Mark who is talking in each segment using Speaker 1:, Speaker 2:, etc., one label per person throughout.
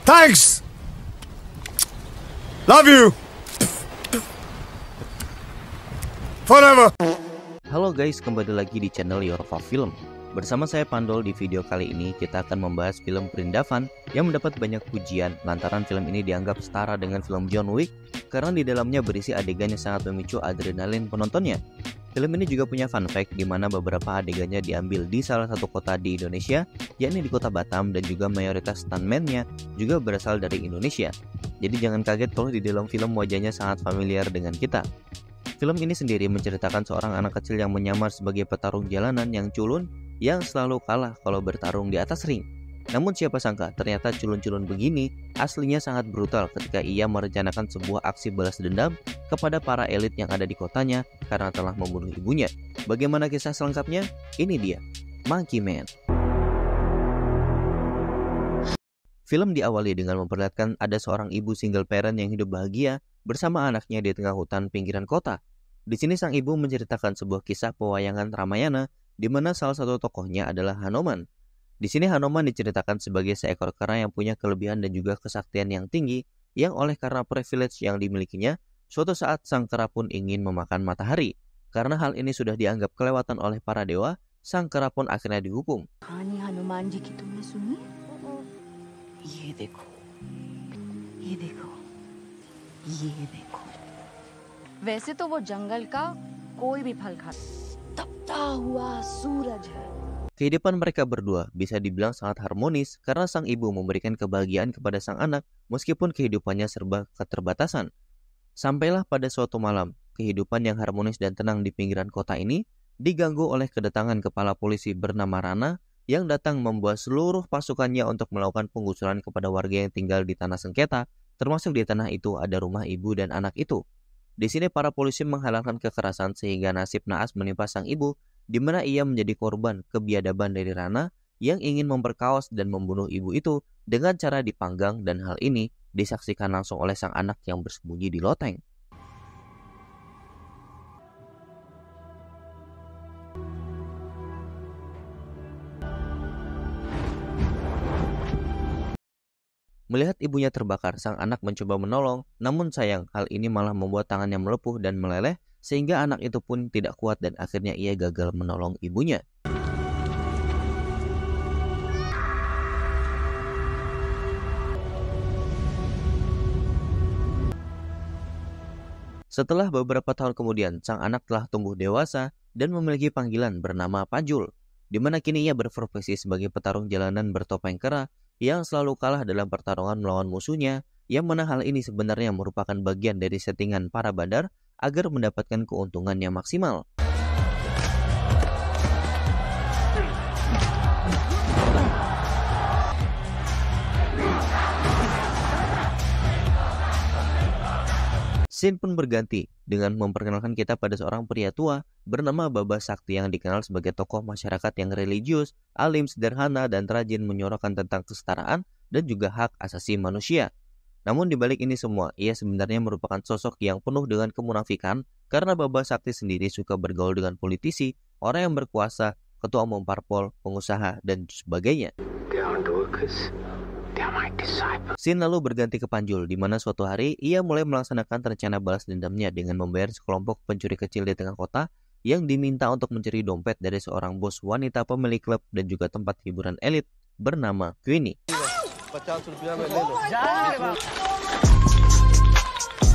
Speaker 1: Thanks. Love you. Forever.
Speaker 2: Halo guys, kembali lagi di channel Yorfa Film. Bersama saya Pandol. Di video kali ini kita akan membahas film Perindavan yang mendapat banyak pujian lantaran film ini dianggap setara dengan film John Wick karena di dalamnya berisi adegan yang sangat memicu adrenalin penontonnya. Film ini juga punya fun fact di mana beberapa adegannya diambil di salah satu kota di Indonesia, yakni di kota Batam, dan juga mayoritas stuntman-nya juga berasal dari Indonesia. Jadi jangan kaget kalau di dalam film wajahnya sangat familiar dengan kita. Film ini sendiri menceritakan seorang anak kecil yang menyamar sebagai petarung jalanan yang culun yang selalu kalah kalau bertarung di atas ring. Namun siapa sangka ternyata culun-culun begini aslinya sangat brutal ketika ia merencanakan sebuah aksi balas dendam kepada para elit yang ada di kotanya karena telah membunuh ibunya. Bagaimana kisah selengkapnya? Ini dia, Monkey Man. Film diawali dengan memperlihatkan ada seorang ibu single parent yang hidup bahagia bersama anaknya di tengah hutan pinggiran kota. Di sini sang ibu menceritakan sebuah kisah pewayangan Ramayana di mana salah satu tokohnya adalah Hanuman. Di sini Hanuman diceritakan sebagai seekor kera yang punya kelebihan dan juga kesaktian yang tinggi yang oleh karena privilege yang dimilikinya, suatu saat sang kera pun ingin memakan matahari. Karena hal ini sudah dianggap kelewatan oleh para dewa, sang kera pun akhirnya dihukum.
Speaker 3: कहानी हनुमान जी की तुमने सुनी? ये देखो, ये देखो, ये देखो। वैसे तो वो जंगल का कोई भी फल खाता, तपता हुआ सूरज है।
Speaker 2: Kehidupan mereka berdua bisa dibilang sangat harmonis karena sang ibu memberikan kebahagiaan kepada sang anak meskipun kehidupannya serba keterbatasan. Sampailah pada suatu malam, kehidupan yang harmonis dan tenang di pinggiran kota ini diganggu oleh kedatangan kepala polisi bernama Rana yang datang membawa seluruh pasukannya untuk melakukan penggusuran kepada warga yang tinggal di tanah sengketa, termasuk di tanah itu ada rumah ibu dan anak itu. Di sini para polisi menghalalkan kekerasan sehingga nasib naas menimpa sang ibu, di mana ia menjadi korban kebiadaban dari Rana yang ingin memperkaos dan membunuh ibu itu dengan cara dipanggang, dan hal ini disaksikan langsung oleh sang anak yang bersembunyi di loteng. Melihat ibunya terbakar, sang anak mencoba menolong, namun sayang hal ini malah membuat tangannya melepuh dan meleleh sehingga anak itu pun tidak kuat dan akhirnya ia gagal menolong ibunya. Setelah beberapa tahun kemudian, sang anak telah tumbuh dewasa dan memiliki panggilan bernama Panjul, di mana kini ia berprofesi sebagai petarung jalanan bertopeng kera yang selalu kalah dalam pertarungan melawan musuhnya, yang mana hal ini sebenarnya merupakan bagian dari settingan para bandar agar mendapatkan keuntungan yang maksimal. Scene pun berganti dengan memperkenalkan kita pada seorang pria tua bernama Baba Sakti yang dikenal sebagai tokoh masyarakat yang religius, alim, sederhana, dan rajin menyuarakan tentang kesetaraan dan juga hak asasi manusia. Namun di balik ini semua, ia sebenarnya merupakan sosok yang penuh dengan kemunafikan karena Baba Sakti sendiri suka bergaul dengan politisi, orang yang berkuasa, ketua umum parpol, pengusaha, dan sebagainya. Scene lalu berganti ke Panjul, di mana suatu hari ia mulai melaksanakan rencana balas dendamnya dengan membayar sekelompok pencuri kecil di tengah kota yang diminta untuk mencuri dompet dari seorang bos wanita pemilik klub dan juga tempat hiburan elit bernama Queenie.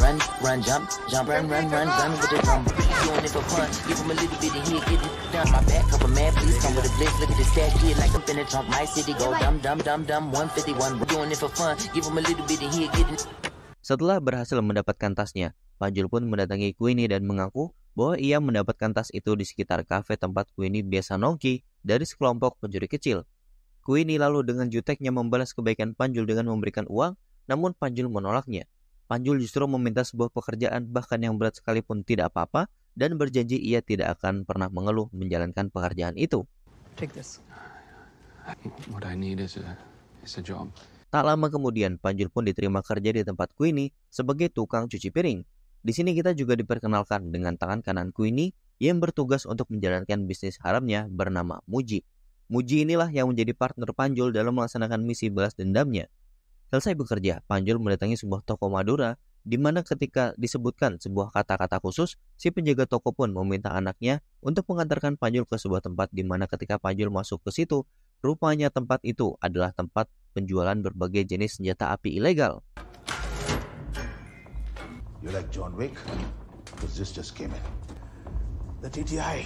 Speaker 4: Run, run, jump, jump, run, run, run, gun with the drum. Doing it for fun. Give him a little bit and he'll get it down my back. Couple mad please come with a blitz. Look at this cat kid like I'm finna trunk my city. Go dumb, dumb, dumb, dumb. 151. Doing it for fun. Give him a little bit and he'll get it.
Speaker 2: Setelah berhasil mendapatkan tasnya, Panjul pun mendatangi Queenie dan mengaku bahwa ia mendapatkan tas itu di sekitar kafe tempat Queenie biasa nongki dari sekelompok pencuri kecil. Queenie lalu dengan juteknya membalas kebaikan Panjul dengan memberikan uang, namun Panjul menolaknya. Panjul justru meminta sebuah pekerjaan bahkan yang berat sekalipun tidak apa-apa dan berjanji ia tidak akan pernah mengeluh menjalankan pekerjaan itu.
Speaker 5: Take this.
Speaker 6: What I need is a job.
Speaker 2: Tak lama kemudian, Panjul pun diterima kerja di tempat Queenie sebagai tukang cuci piring. Di sini kita juga diperkenalkan dengan tangan kanan Queenie yang bertugas untuk menjalankan bisnis haramnya bernama Muji. Muji inilah yang menjadi partner Panjul dalam melaksanakan misi balas dendamnya. Selesai bekerja, Panjul mendatangi sebuah toko Madura di mana ketika disebutkan sebuah kata-kata khusus, si penjaga toko pun meminta anaknya untuk mengantarkan Panjul ke sebuah tempat di mana ketika Panjul masuk ke situ, rupanya tempat itu adalah tempat penjualan berbagai jenis senjata api ilegal.
Speaker 1: You like John Wick? Because this just came in. The TTI.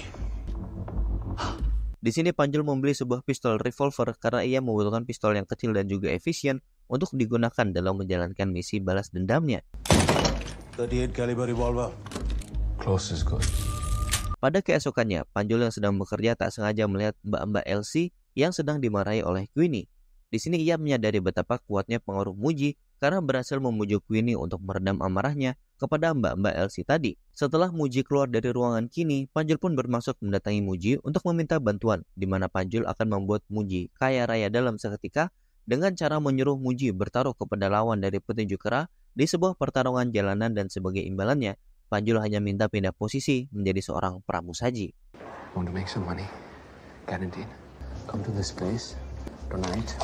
Speaker 2: Di sini Panjul membeli sebuah pistol revolver karena ia membutuhkan pistol yang kecil dan juga efisien untuk digunakan dalam menjalankan misi balas dendamnya.
Speaker 1: 38 caliber revolver.
Speaker 6: Close is good.
Speaker 2: Pada keesokannya, Panjul yang sedang bekerja tak sengaja melihat Mbak Elsie yang sedang dimarahi oleh Queenie. Di sini ia menyadari betapa kuatnya pengaruh Muji karena berhasil membujuk Queenie untuk meredam amarahnya kepada Mbak Elsie tadi. Setelah Muji keluar dari ruangan kini, Panjul pun bermaksud mendatangi Muji untuk meminta bantuan, di mana Panjul akan membuat Muji kaya raya dalam seketika dengan cara menyuruh Muji bertaruh kepada lawan dari petinju kera di sebuah pertarungan jalanan dan sebagai imbalannya, Panjul hanya minta pindah posisi menjadi seorang pramusaji.
Speaker 6: Want to make some money? Guaranteed. Come to this place tonight.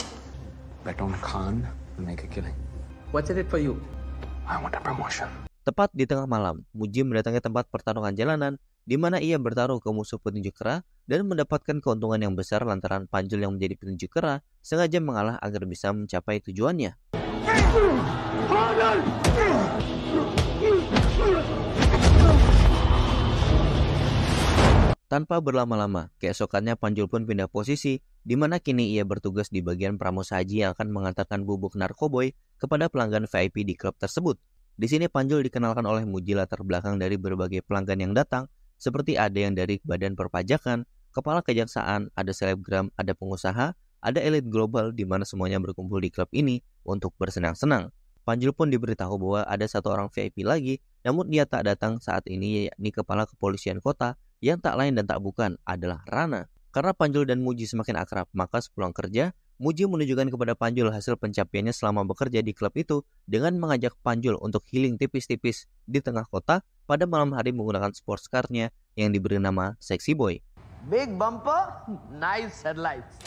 Speaker 6: Bet on Khan and make a killing.
Speaker 5: What's in it for you?
Speaker 6: I want a promotion.
Speaker 2: Tepat di tengah malam, Muji mendatangi tempat pertarungan jalanan di mana ia bertaruh ke musuh petinju kera dan mendapatkan keuntungan yang besar lantaran Panjul yang menjadi petinju kera sengaja mengalah agar bisa mencapai tujuannya. Tanpa berlama-lama, keesokannya Panjul pun pindah posisi di mana kini ia bertugas di bagian pramusaji yang akan mengantarkan bubuk narkoboy kepada pelanggan VIP di klub tersebut. Di sini Panjul dikenalkan oleh Muji latar belakang dari berbagai pelanggan yang datang, seperti ada yang dari badan perpajakan, kepala kejaksaan, ada selebgram, ada pengusaha, ada elit global di mana semuanya berkumpul di klub ini untuk bersenang-senang. Panjul pun diberitahu bahwa ada satu orang VIP lagi, namun dia tak datang saat ini, yakni kepala kepolisian kota yang tak lain dan tak bukan adalah Rana. Karena Panjul dan Muji semakin akrab, maka sepulang kerja, Muji menunjukkan kepada Panjul hasil pencapaiannya selama bekerja di klub itu dengan mengajak Panjul untuk healing tipis-tipis di tengah kota pada malam hari menggunakan sports car-nya yang diberi nama Sexy Boy.
Speaker 5: Big bumper, nice headlights.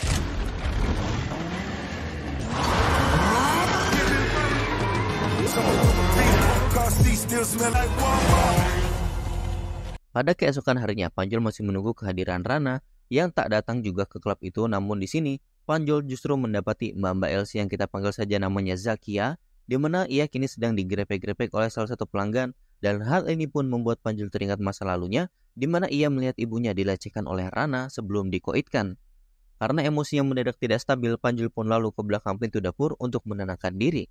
Speaker 2: Pada keesokan harinya, Panjul masih menunggu kehadiran Rana yang tak datang juga ke klub itu, namun di sini Panjul justru mendapati Mbak Elsie yang kita panggil saja namanya Zakia, di mana ia kini sedang digrepek-grepek oleh salah satu pelanggan, dan hal ini pun membuat Panjul teringat masa lalunya, di mana ia melihat ibunya dilecehkan oleh Rana sebelum dikoitkan. Karena emosi yang mendadak tidak stabil, Panjul pun lalu ke belakang pintu dapur untuk menenangkan diri.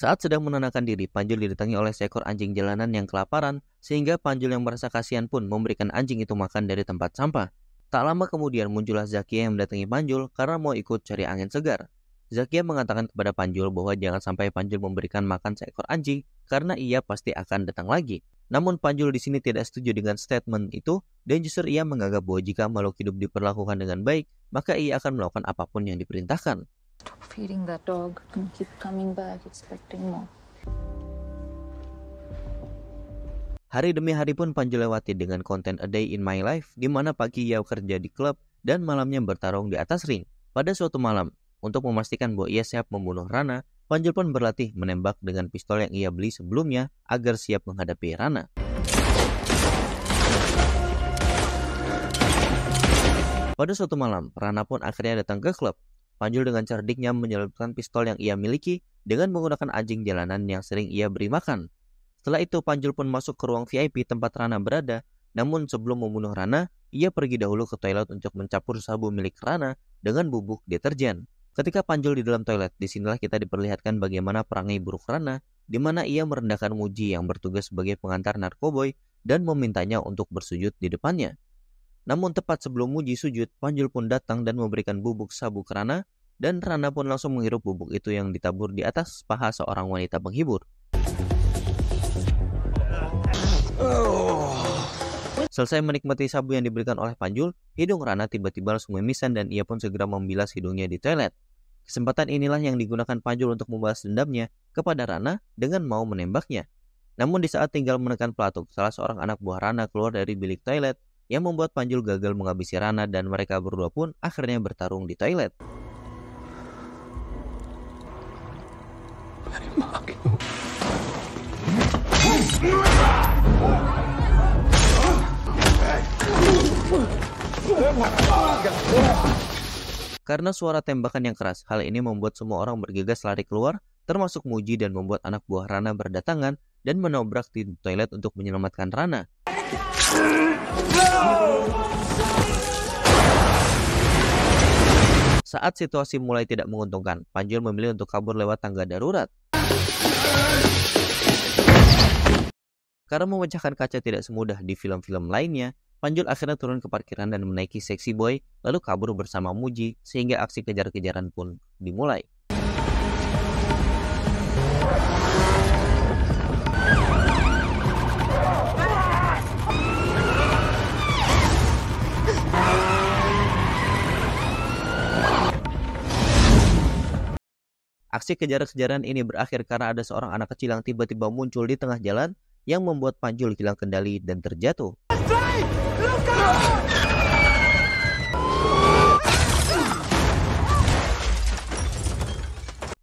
Speaker 2: Saat sedang menenangkan diri, Panjul didatangi oleh seekor anjing jalanan yang kelaparan, sehingga Panjul yang merasa kasihan pun memberikan anjing itu makan dari tempat sampah. Tak lama kemudian muncullah Zakia yang mendatangi Panjul karena mau ikut cari angin segar. Zakia mengatakan kepada Panjul bahwa jangan sampai Panjul memberikan makan seekor anjing karena ia pasti akan datang lagi. Namun Panjul di sini tidak setuju dengan statement itu dan justru ia menganggap bahwa jika makhluk hidup diperlakukan dengan baik, maka ia akan melakukan apapun yang diperintahkan.
Speaker 3: Stop feeding that dog and keep coming back expecting more.
Speaker 2: Hari demi hari pun Panjul lewati dengan konten A Day in My Life, di mana pagi ia kerja di klub dan malamnya bertarung di atas ring. Pada suatu malam, untuk memastikan bahwa ia siap membunuh Rana, Panjul pun berlatih menembak dengan pistol yang ia beli sebelumnya agar siap menghadapi Rana. Pada suatu malam, Rana pun akhirnya datang ke klub. Panjul dengan cerdiknya menyelipkan pistol yang ia miliki dengan menggunakan anjing jalanan yang sering ia beri makan. Setelah itu Panjul pun masuk ke ruang VIP tempat Rana berada, namun sebelum membunuh Rana, ia pergi dahulu ke toilet untuk mencampur sabu milik Rana dengan bubuk deterjen. Ketika Panjul di dalam toilet, disinilah kita diperlihatkan bagaimana perangai buruk Rana, di mana ia merendahkan Muji yang bertugas sebagai pengantar narkoboy dan memintanya untuk bersujud di depannya. Namun tepat sebelum Muji sujud, Panjul pun datang dan memberikan bubuk sabu ke Rana, dan Rana pun langsung menghirup bubuk itu yang ditabur di atas paha seorang wanita penghibur. Selesai menikmati sabu yang diberikan oleh Panjul, hidung Rana tiba-tiba langsung memisan dan ia pun segera membilas hidungnya di toilet. Kesempatan inilah yang digunakan Panjul untuk membalas dendamnya kepada Rana dengan mau menembaknya. Namun di saat tinggal menekan pelatuk, salah seorang anak buah Rana keluar dari bilik toilet yang membuat Panjul gagal menghabisi Rana dan mereka berdua pun akhirnya bertarung di toilet. Karena suara tembakan yang keras, hal ini membuat semua orang bergegas lari keluar, termasuk Muji, dan membuat anak buah Rana berdatangan dan menobrak pintu toilet untuk menyelamatkan Rana. Saat situasi mulai tidak menguntungkan, Panjul memilih untuk kabur lewat tangga darurat. Karena memecahkan kaca tidak semudah di film-film lainnya, Panjul akhirnya turun ke parkiran dan menaiki Sexy Boy, lalu kabur bersama Muji, sehingga aksi kejar-kejaran pun dimulai. Aksi kejar-kejaran ini berakhir karena ada seorang anak kecil yang tiba-tiba muncul di tengah jalan yang membuat Panjul hilang kendali dan terjatuh.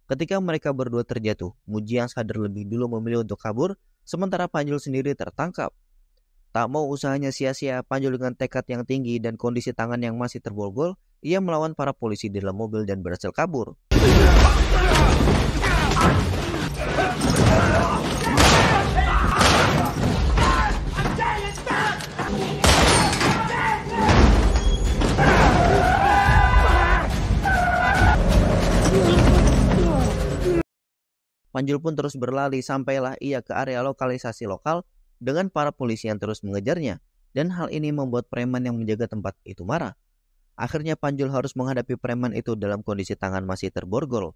Speaker 2: Ketika mereka berdua terjatuh, Muji yang sadar lebih dulu memilih untuk kabur, sementara Panjul sendiri tertangkap. Tak mau usahanya sia-sia, Panjul dengan tekad yang tinggi dan kondisi tangan yang masih terborgol, ia melawan para polisi di dalam mobil dan berhasil kabur. Panjul pun terus berlari sampailah ia ke area lokalisasi lokal dengan para polisi yang terus mengejarnya, dan hal ini membuat preman yang menjaga tempat itu marah. Akhirnya Panjul harus menghadapi preman itu dalam kondisi tangan masih terborgol.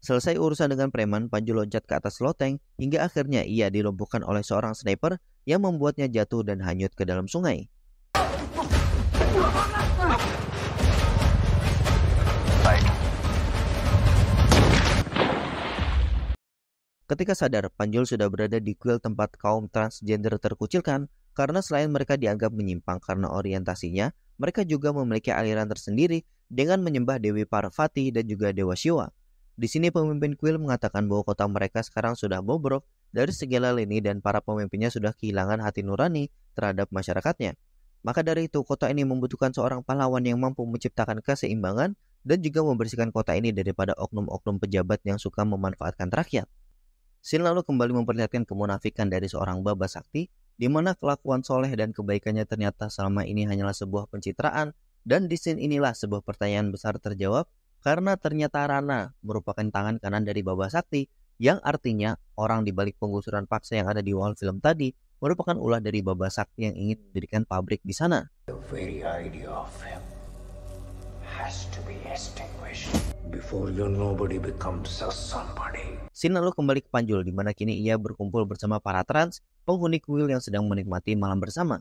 Speaker 2: Selesai urusan dengan preman, Panjul loncat ke atas loteng hingga akhirnya ia dilumpuhkan oleh seorang sniper yang membuatnya jatuh dan hanyut ke dalam sungai. Ketika sadar, Panjul sudah berada di kuil tempat kaum transgender terkucilkan karena selain mereka dianggap menyimpang karena orientasinya, mereka juga memiliki aliran tersendiri dengan menyembah Dewi Parvati dan juga Dewa Shiva. Di sini pemimpin kuil mengatakan bahwa kota mereka sekarang sudah bobrok dari segala lini dan para pemimpinnya sudah kehilangan hati nurani terhadap masyarakatnya. Maka dari itu, kota ini membutuhkan seorang pahlawan yang mampu menciptakan keseimbangan dan juga membersihkan kota ini daripada oknum-oknum pejabat yang suka memanfaatkan rakyat. Scene lalu kembali memperlihatkan kemunafikan dari seorang Baba Sakti, di mana kelakuan soleh dan kebaikannya ternyata selama ini hanyalah sebuah pencitraan, dan di scene inilah sebuah pertanyaan besar terjawab, karena ternyata Rana merupakan tangan kanan dari Baba Sakti, yang artinya orang di balik penggusuran paksa yang ada di awal film tadi merupakan ulah dari Baba Sakti yang ingin mendirikan pabrik di sana.
Speaker 1: The very idea of him has to be extinguished before your nobody becomes a somebody.
Speaker 2: Scene lalu kembali ke Panjul, di mana kini ia berkumpul bersama para trans penghuni kuil yang sedang menikmati malam bersama.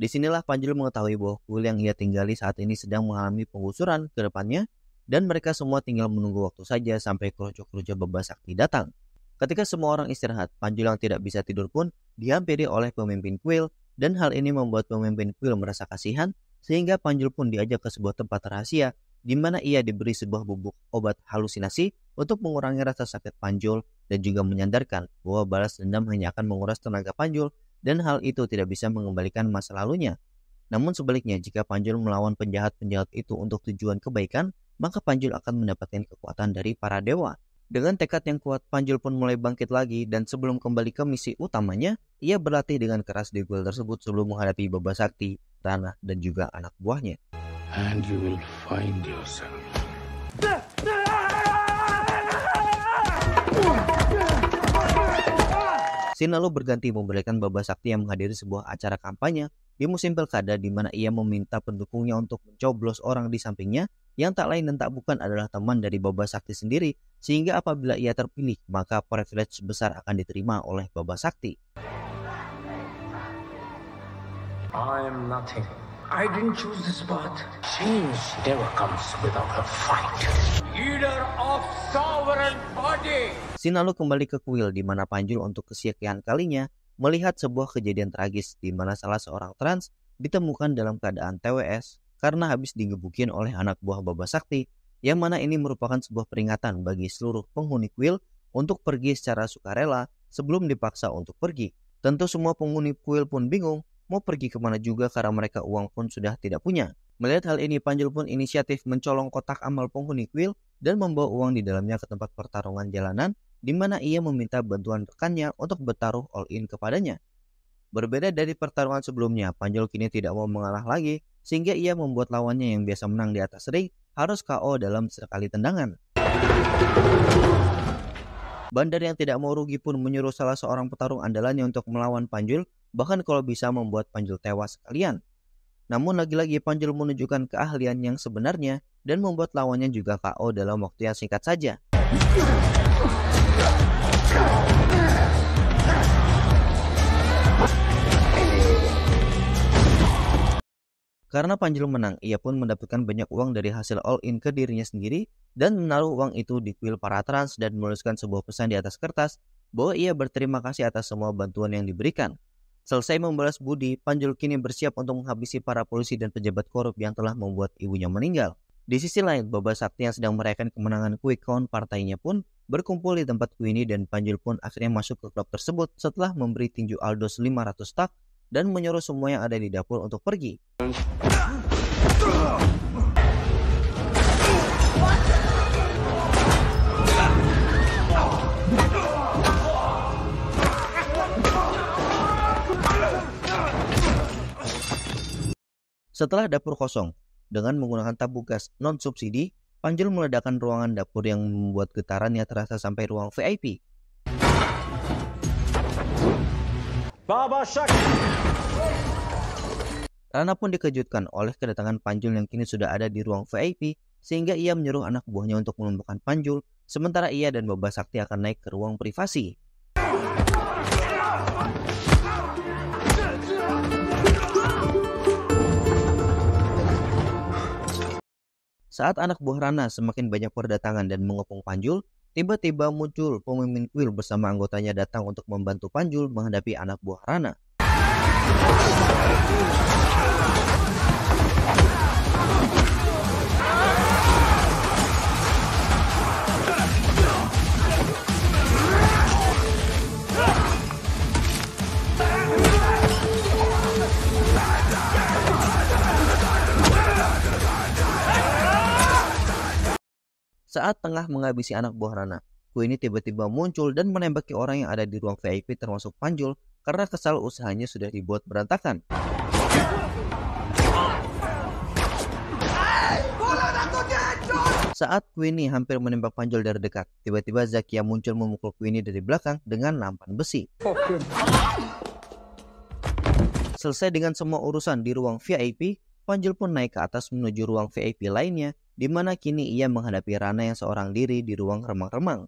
Speaker 2: Disinilah Panjul mengetahui bahwa kuil yang ia tinggali saat ini sedang mengalami penggusuran ke depannya, dan mereka semua tinggal menunggu waktu saja sampai kroco-kroco Baba Sakti datang. Ketika semua orang istirahat, Panjul yang tidak bisa tidur pun dihampiri oleh pemimpin kuil, dan hal ini membuat pemimpin kuil merasa kasihan, sehingga Panjul pun diajak ke sebuah tempat rahasia, di mana ia diberi sebuah bubuk obat halusinasi untuk mengurangi rasa sakit Panjul, dan juga menyandarkan bahwa balas dendam hanya akan menguras tenaga Panjul, dan hal itu tidak bisa mengembalikan masa lalunya. Namun sebaliknya, jika Panjul melawan penjahat-penjahat itu untuk tujuan kebaikan, maka Panjul akan mendapatkan kekuatan dari para dewa. Dengan tekad yang kuat, Panjul pun mulai bangkit lagi, dan sebelum kembali ke misi utamanya, ia berlatih dengan keras di kuil tersebut sebelum menghadapi Baba Sakti, Rana, dan juga anak buahnya.
Speaker 1: And you will find yourself.
Speaker 2: Scene lalu berganti memberikan Baba Sakti yang menghadiri sebuah acara kampanye di musim pilkada, di mana ia meminta pendukungnya untuk mencoblos orang di sampingnya yang tak lain dan tak bukan adalah teman dari Baba Sakti sendiri, sehingga apabila ia terpilih maka privilege besar akan diterima oleh Baba Sakti.
Speaker 1: I'm nothing. I didn't choose this path. Change never comes without a fight. Leader of sovereign body.
Speaker 2: Scene lalu kembali ke kuil di mana Panjul untuk kesekian kalinya melihat sebuah kejadian tragis di mana salah seorang trans ditemukan dalam keadaan TWS karena habis digebukin oleh anak buah Baba Sakti, yang mana ini merupakan sebuah peringatan bagi seluruh penghuni kuil untuk pergi secara sukarela sebelum dipaksa untuk pergi. Tentu semua penghuni kuil pun bingung mau pergi kemana juga karena mereka uang pun sudah tidak punya. Melihat hal ini, Panjul pun inisiatif mencolong kotak amal penghuni kuil dan membawa uang di dalamnya ke tempat pertarungan jalanan, di mana ia meminta bantuan rekannya untuk bertaruh all-in kepadanya. Berbeda dari pertarungan sebelumnya, Panjul kini tidak mau mengalah lagi, sehingga ia membuat lawannya yang biasa menang di atas ring harus KO dalam sekali tendangan. Bandar yang tidak mau rugi pun menyuruh salah seorang petarung andalannya untuk melawan Panjul, bahkan kalau bisa membuat Panjul tewas sekalian. Namun lagi-lagi Panjul menunjukkan keahlian yang sebenarnya dan membuat lawannya juga KO dalam waktu yang singkat saja. Karena Panjul menang, ia pun mendapatkan banyak uang dari hasil all-in ke dirinya sendiri dan menaruh uang itu di kuil para trans dan menuliskan sebuah pesan di atas kertas bahwa ia berterima kasih atas semua bantuan yang diberikan. Selesai membalas budi, Panjul kini bersiap untuk menghabisi para polisi dan pejabat korup yang telah membuat ibunya meninggal. Di sisi lain, Baba Sakti yang sedang merayakan kemenangan quick count partainya pun berkumpul di tempat ini dan Panjul pun akhirnya masuk ke klub tersebut setelah memberi tinju Aldos 500 tak dan menyuruh semua yang ada di dapur untuk pergi. Setelah dapur kosong, dengan menggunakan tabung gas non-subsidi, Panjul meledakkan ruangan dapur yang membuat getarannya terasa sampai ruang VIP.
Speaker 1: Baba Sakti.
Speaker 2: Rana pun dikejutkan oleh kedatangan Panjul yang kini sudah ada di ruang VIP, sehingga ia menyuruh anak buahnya untuk melumpuhkan Panjul, sementara ia dan Baba Sakti akan naik ke ruang privasi. Saat anak buah Rana semakin banyak berdatangan dan mengepung Panjul, tiba-tiba muncul pemimpin kuil bersama anggotanya datang untuk membantu Panjul menghadapi anak buah Rana. Saat tengah menghabisi anak buah Rana, ini tiba-tiba muncul dan menembaki orang yang ada di ruang VIP termasuk Panjul karena kesal usahanya sudah dibuat berantakan. Saat Queenie hampir menembak Panjul dari dekat, tiba-tiba Zakia muncul memukul Queenie dari belakang dengan nampan besi. Selesai dengan semua urusan di ruang VIP, Panjul pun naik ke atas menuju ruang VIP lainnya, di mana kini ia menghadapi Rana yang seorang diri di ruang remang-remang.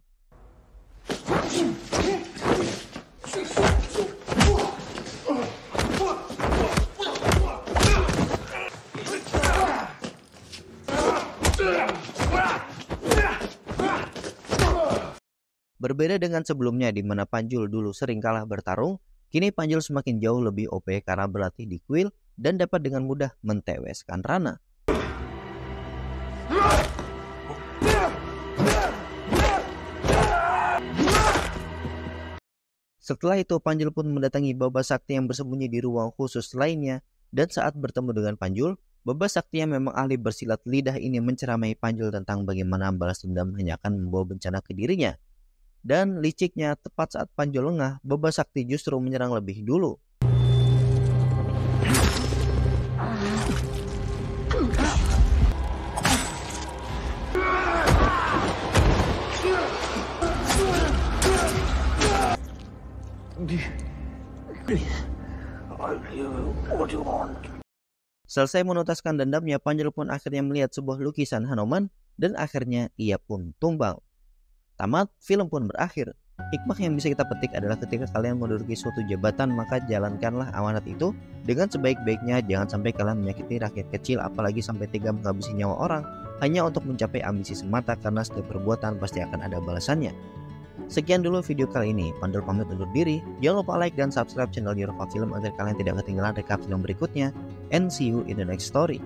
Speaker 2: Berbeda dengan sebelumnya di mana Panjul dulu sering kalah bertarung, kini Panjul semakin jauh lebih OP karena berlatih di kuil dan dapat dengan mudah menteweskan Rana. Setelah itu Panjul pun mendatangi Baba Sakti yang bersembunyi di ruang khusus lainnya, dan saat bertemu dengan Panjul, Baba Sakti yang memang ahli bersilat lidah ini menceramai Panjul tentang bagaimana balas dendam hanya akan membawa bencana ke dirinya. Dan liciknya, tepat saat Panjul lengah, Baba Sakti justru menyerang lebih dulu. Selesai menuntaskan dendamnya, Panjul pun akhirnya melihat sebuah lukisan Hanuman dan akhirnya ia pun tumbang. Tamat, film pun berakhir. Hikmah yang bisa kita petik adalah ketika kalian menduduki suatu jabatan, maka jalankanlah amanat itu dengan sebaik-baiknya. Jangan sampai kalian menyakiti rakyat kecil, apalagi sampai tega menghabisi nyawa orang hanya untuk mencapai ambisi semata, karena setiap perbuatan pasti akan ada balasannya. Sekian dulu video kali ini, Pandol pamit undur diri. Jangan lupa like dan subscribe channel Yorova Film agar kalian tidak ketinggalan rekap film berikutnya. And see you in the next story.